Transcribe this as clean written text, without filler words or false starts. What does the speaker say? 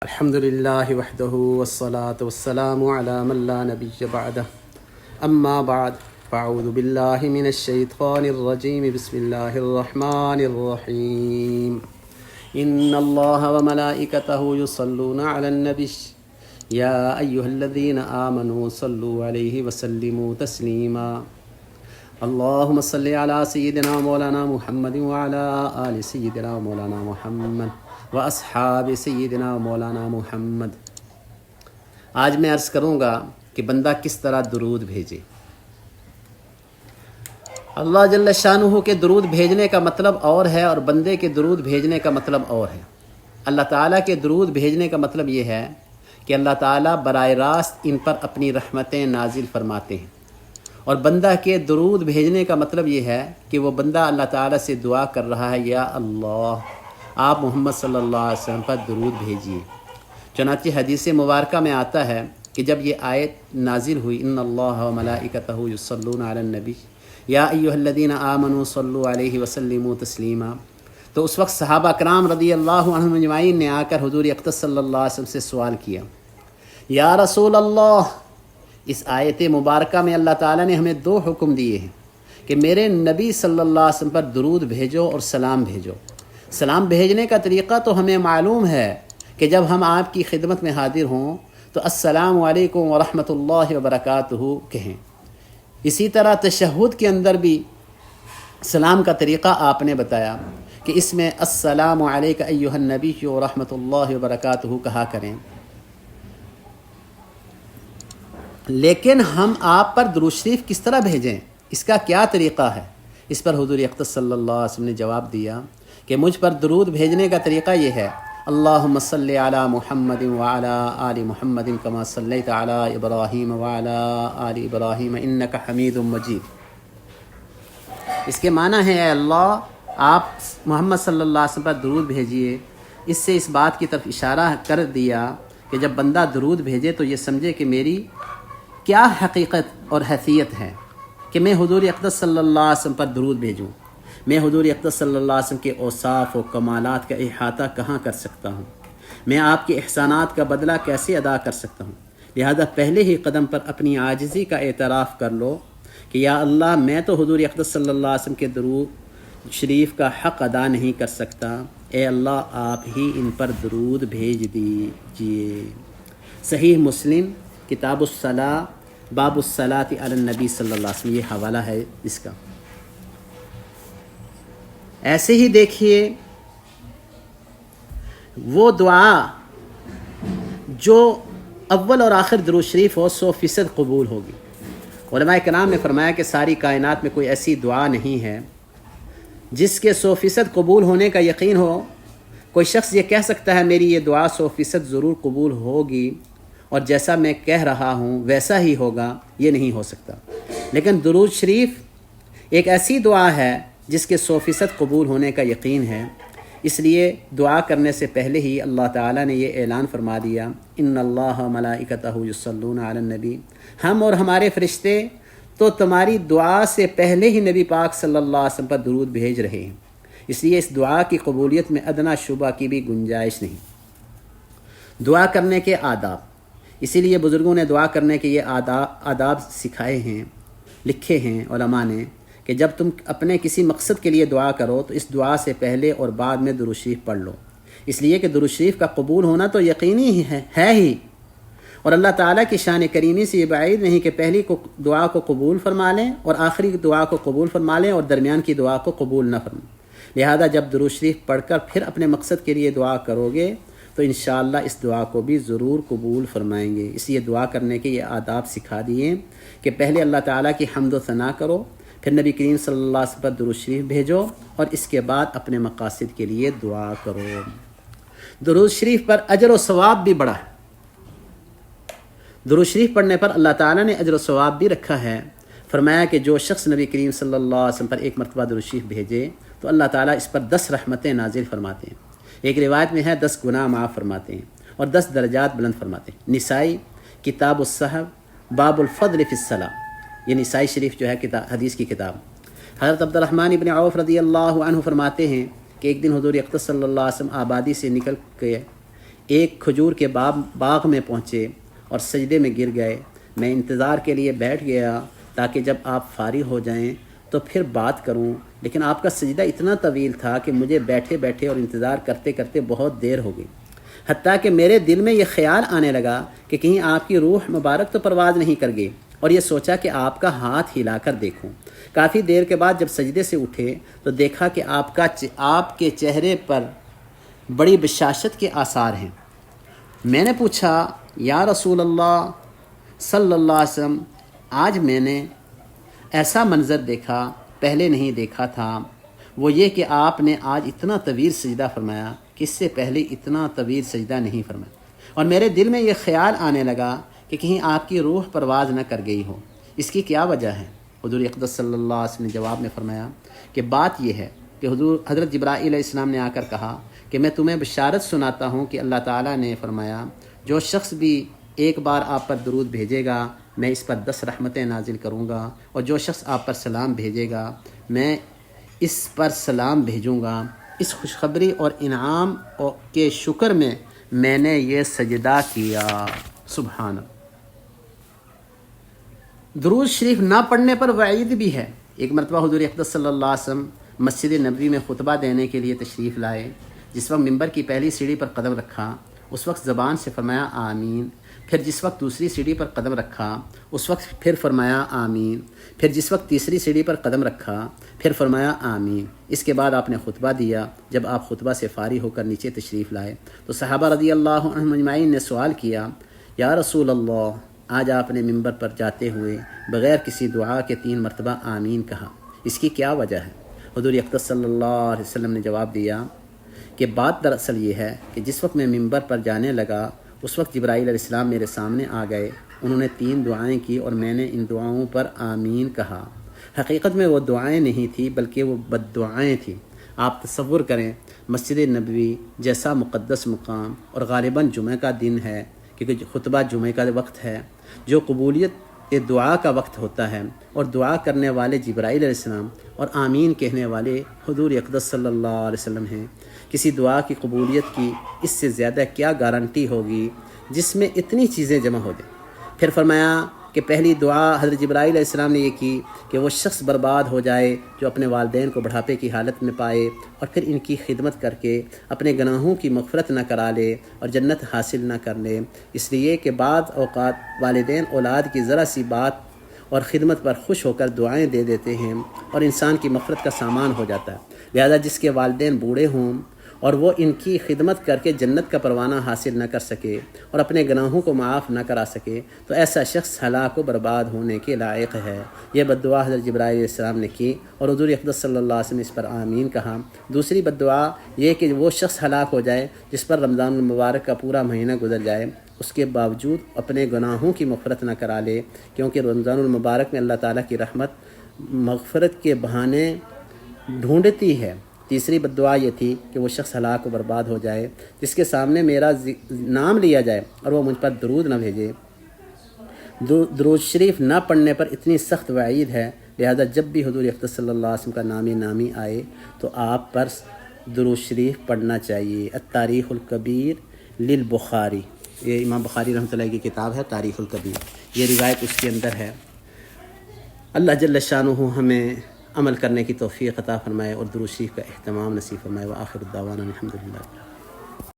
الحمد لله وحده والصلاة والسلام على من لا نبي بعده أما بعد فأعوذ بالله من الشيطان الرجيم بسم الله الرحمن الرحيم إن الله وملائكته يصلون على النبي يا أيها الذين آمنوا صلوا عليه وسلموا تسليما اللهم صل على سيدنا مولانا محمد وعلى آل سيدنا مولانا محمد واصحاب سیدنا مولانا محمد۔ آج میں عرض کروں گا کہ بندہ کس طرح درود بھیجے۔ اللہ جل شانہ کے درود بھیجنے کا مطلب اور ہے اور بندے کے درود بھیجنے کا مطلب اور ہے۔ اللہ تعالیٰ کے درود بھیجنے کا مطلب یہ ہے کہ اللہ تعالیٰ براہ راست ان پر اپنی رحمتیں نازل فرماتے ہیں، اور بندہ کے درود بھیجنے کا مطلب یہ ہے کہ وہ بندہ اللہ تعالیٰ سے دعا کر رہا ہے، یا اللہ آپ محمد صلی اللہ علیہ وسلم پر درود بھیجیے۔ چنانچہ حدیث مبارکہ میں آتا ہے کہ جب یہ آیت نازل ہوئی، ان اللہ و ملائکتہ یصلون علی النبی یا ایھا الذین آمنوا صلوا علیہ وسلموا تسلیما، تو اس وقت صحابہ کرام رضی اللہ عنہم اجمعین نے آ کر حضور اقدس صلی اللہ علیہ وسلم سے سوال کیا، یا رسول اللہ، اس آیت مبارکہ میں اللہ تعالیٰ نے ہمیں دو حکم دیے ہیں کہ میرے نبی صلی اللہ علیہ وسلم پر درود بھیجو اور سلام بھیجو۔ سلام بھیجنے کا طریقہ تو ہمیں معلوم ہے کہ جب ہم آپ کی خدمت میں حاضر ہوں تو السلام علیکم ورحمۃ اللہ وبرکاتہ کہیں۔ اسی طرح تشہد کے اندر بھی سلام کا طریقہ آپ نے بتایا کہ اس میں السلام علیک ایھا النبی ورحمۃ اللہ وبرکاتہ کہا کریں، لیکن ہم آپ پر درود شریف کس طرح بھیجیں، اس کا کیا طریقہ ہے؟ اس پر حضور اقدس صلی اللہ علیہ وسلم نے جواب دیا کہ مجھ پر درود بھیجنے کا طریقہ یہ ہے، اللہم صلی علی محمد وعلی آل محمد کما صلیت علی ابراہیم وعلی آل ابراہیم انک حمید مجید۔ اس کے معنی ہے، اے اللہ آپ محمد صلی اللہ علیہ وسلم پر درود بھیجیے۔ اس سے اس بات کی طرف اشارہ کر دیا کہ جب بندہ درود بھیجے تو یہ سمجھے کہ میری کیا حقیقت اور حیثیت ہے کہ میں حضور اقدس صلی اللہ علیہ وسلم پر درود بھیجوں۔ میں حضور اقدس صلی اللہ علیہ وسلم کے اوصاف و کمالات کا احاطہ کہاں کر سکتا ہوں، میں آپ کے احسانات کا بدلہ کیسے ادا کر سکتا ہوں۔ لہذا پہلے ہی قدم پر اپنی عاجزی کا اعتراف کر لو کہ یا اللہ میں تو حضور اقدس صلی اللہ علیہ وسلم کے درود شریف کا حق ادا نہیں کر سکتا، اے اللہ آپ ہی ان پر درود بھیج دیجیے۔ صحیح مسلم کتاب الصلاۃ باب الصلاۃ علی النبی صلی اللہ علیہ وسلم، یہ حوالہ ہے اس کا۔ ایسے ہی دیکھیے وہ دعا جو اول اور آخر درود شریف ہو 100% قبول ہوگی۔ علماء کرام نے فرمایا کہ ساری کائنات میں کوئی ایسی دعا نہیں ہے جس کے 100% قبول ہونے کا یقین ہو۔ کوئی شخص یہ کہہ سکتا ہے میری یہ دعا 100% ضرور قبول ہوگی اور جیسا میں کہہ رہا ہوں ویسا ہی ہوگا، یہ نہیں ہو سکتا۔ لیکن درود شریف ایک ایسی دعا ہے جس کے 100% قبول ہونے کا یقین ہے، اس لیے دعا کرنے سے پہلے ہی اللہ تعالیٰ نے یہ اعلان فرما دیا، ان اللہ ملائکتہ یصلون علی النبی، ہم اور ہمارے فرشتے تو تمہاری دعا سے پہلے ہی نبی پاک صلی اللہ علیہ وسلم پر درود بھیج رہے ہیں۔ اس لیے اس دعا کی قبولیت میں ادنیٰ شبہ کی بھی گنجائش نہیں۔ دعا کرنے کے آداب، اسی لیے بزرگوں نے دعا کرنے کے یہ آداب سکھائے ہیں، لکھے ہیں علماء نے کہ جب تم اپنے کسی مقصد کے لیے دعا کرو تو اس دعا سے پہلے اور بعد میں درود شریف پڑھ لو، اس لیے کہ درود شریف کا قبول ہونا تو یقینی ہی ہے ہی، اور اللہ تعالیٰ کی شان کریمی سے یہ بعید نہیں کہ پہلی دعا کو قبول فرما لیں اور آخری دعا کو قبول فرما لیں اور درمیان کی دعا کو قبول نہ فرمائیں۔ لہذا جب درود شریف پڑھ کر پھر اپنے مقصد کے لیے دعا کرو گے تو انشاءاللہ اس دعا کو بھی ضرور قبول فرمائیں گے۔ اس لیے دعا کرنے کے یہ آداب سکھا دیے کہ پہلے اللہ تعالیٰ کی حمد و ثنا کرو، پھر نبی کریم صلی اللہ علیہ وسلم پر درود شریف بھیجو اور اس کے بعد اپنے مقاصد کے لیے دعا کرو۔ درود شریف پر اجر و ثواب بھی بڑا ہے۔ درود شریف پڑھنے پر اللہ تعالیٰ نے اجر و ثواب بھی رکھا ہے۔ فرمایا کہ جو شخص نبی کریم صلی اللہ علیہ وسلم پر ایک مرتبہ درود شریف بھیجے تو اللہ تعالیٰ اس پر 10 رحمتیں نازل فرماتے ہیں۔ ایک روایت میں ہے 10 گناہ معاف فرماتے ہیں اور 10 درجات بلند فرماتے ہیں۔ نسائی کتاب الصحف باب الفضل فی الصلاۃ، یہ نسائی شریف جو ہے حدیث کی کتاب۔ حضرت عبد الرحمن ابن عوف رضی اللہ عنہ فرماتے ہیں کہ ایک دن حضور اقدس صلی اللہ علیہ وسلم آبادی سے نکل کے ایک کھجور کے باغ میں پہنچے اور سجدے میں گر گئے۔ میں انتظار کے لیے بیٹھ گیا تاکہ جب آپ فارغ ہو جائیں تو پھر بات کروں، لیکن آپ کا سجدہ اتنا طویل تھا کہ مجھے بیٹھے بیٹھے اور انتظار کرتے کرتے بہت دیر ہو گئی، حتیٰ کہ میرے دل میں یہ خیال آنے لگا کہ کہیں آپ کی روح مبارک تو پرواز نہیں کر گئی، اور یہ سوچا کہ آپ کا ہاتھ ہلا کر دیکھوں۔ کافی دیر کے بعد جب سجدے سے اٹھے تو دیکھا کہ آپ کے چہرے پر بڑی بشاشت کے آثار ہیں۔ میں نے پوچھا، یا رسول اللہ صلی اللہ علیہ وسلم، آج میں نے ایسا منظر دیکھا، پہلے نہیں دیکھا تھا، وہ یہ کہ آپ نے آج اتنا طویل سجدہ فرمایا کہ اس سے پہلے اتنا طویل سجدہ نہیں فرمایا، اور میرے دل میں یہ خیال آنے لگا کہ کہیں آپ کی روح پرواز نہ کر گئی ہو، اس کی کیا وجہ ہے؟ حضور اقدس صلی اللہ علیہ وسلم نے جواب میں فرمایا کہ بات یہ ہے کہ حضرت جبرائیل علیہ السلام نے آ کر کہا کہ میں تمہیں بشارت سناتا ہوں کہ اللہ تعالیٰ نے فرمایا جو شخص بھی ایک بار آپ پر درود بھیجے گا میں اس پر 10 رحمتیں نازل کروں گا، اور جو شخص آپ پر سلام بھیجے گا میں اس پر سلام بھیجوں گا۔ اس خوشخبری اور انعام کے شکر میں نے یہ سجدہ کیا۔ سبحان اللہ۔ درود شریف نہ پڑھنے پر وعید بھی ہے۔ ایک مرتبہ حضور اقدس صلی اللہ علیہ وسلم مسجد نبوی میں خطبہ دینے کے لیے تشریف لائے۔ جس وقت ممبر کی پہلی سیڑھی پر قدم رکھا اس وقت زبان سے فرمایا آمین، پھر جس وقت دوسری سیڑھی پر قدم رکھا اس وقت پھر فرمایا آمین، پھر جس وقت تیسری سیڑھی پر قدم رکھا پھر فرمایا آمین۔ اس کے بعد آپ نے خطبہ دیا۔ جب آپ خطبہ سے فارغ ہو کر نیچے تشریف لائے تو صحابہ رضی اللہ عنہم اجمعین نے سوال کیا، یا رسول اللہ، آج آپ نے ممبر پر جاتے ہوئے بغیر کسی دعا کے 3 مرتبہ آمین کہا، اس کی کیا وجہ ہے؟ حضور اقدس صلی اللہ علیہ وسلم نے جواب دیا کہ بات دراصل یہ ہے کہ جس وقت میں ممبر پر جانے لگا اس وقت جبرائیل علیہ السلام میرے سامنے آ گئے، انہوں نے 3 دعائیں کی اور میں نے ان دعاؤں پر آمین کہا۔ حقیقت میں وہ دعائیں نہیں تھیں بلکہ وہ بد دعائیں تھیں۔ آپ تصور کریں، مسجد نبوی جیسا مقدس مقام، اور غالباً جمعہ کا دن ہے کیونکہ خطبہ جمعہ کا وقت ہے، جو قبولیت دعا کا وقت ہوتا ہے، اور دعا کرنے والے جبرائیل علیہ السلام اور آمین کہنے والے حضور اقدس صلی اللہ علیہ وسلم ہیں۔ کسی دعا کی قبولیت کی اس سے زیادہ کیا گارنٹی ہوگی جس میں اتنی چیزیں جمع ہو جائیں؟ پھر فرمایا کہ پہلی دعا حضرت جبرائیل علیہ السلام نے یہ کی کہ وہ شخص برباد ہو جائے جو اپنے والدین کو بڑھاپے کی حالت میں پائے اور پھر ان کی خدمت کر کے اپنے گناہوں کی مغفرت نہ کرا لے اور جنت حاصل نہ کر لے، اس لیے کہ بعض اوقات والدین اولاد کی ذرا سی بات اور خدمت پر خوش ہو کر دعائیں دے دیتے ہیں اور انسان کی مغفرت کا سامان ہو جاتا ہے۔ لہذا جس کے والدین بوڑھے ہوں اور وہ ان کی خدمت کر کے جنت کا پروانہ حاصل نہ کر سکے اور اپنے گناہوں کو معاف نہ کرا سکے تو ایسا شخص ہلاک و برباد ہونے کے لائق ہے۔ یہ بد دعا حضرت جبرائیل علیہ السلام نے کی اور حضور اقدس صلی اللہ علیہ وسلم نے اس پر آمین کہا۔ دوسری بد دعا یہ کہ وہ شخص ہلاک ہو جائے جس پر رمضان المبارک کا پورا مہینہ گزر جائے اس کے باوجود اپنے گناہوں کی مغفرت نہ کرا لے، کیونکہ رمضان المبارک میں اللہ تعالیٰ کی رحمت مغفرت کے بہانے ڈھونڈتی ہے۔ تیسری بد دعا یہ تھی کہ وہ شخص ہلاک و برباد ہو جائے جس کے سامنے میرا نام لیا جائے اور وہ مجھ پر درود نہ بھیجے۔ درود شریف نہ پڑھنے پر اتنی سخت وعید ہے، لہذا جب بھی حضور اقدس صلی اللہ علیہ وسلم کا نامی آئے تو آپ پر درود شریف پڑھنا چاہیے۔ التاریخ الکبیر للبخاری، یہ امام بخاری رحمۃ اللہ کی کتاب ہے تاریخ الکبیر، یہ روایت اس کے اندر ہے۔ اللہ جل شانہ ہمیں عمل کرنے کی توفیق عطا فرمائے اور درود شریف کا اہتمام نصیب فرمائے۔ وآخر الدعوانا الحمدللہ۔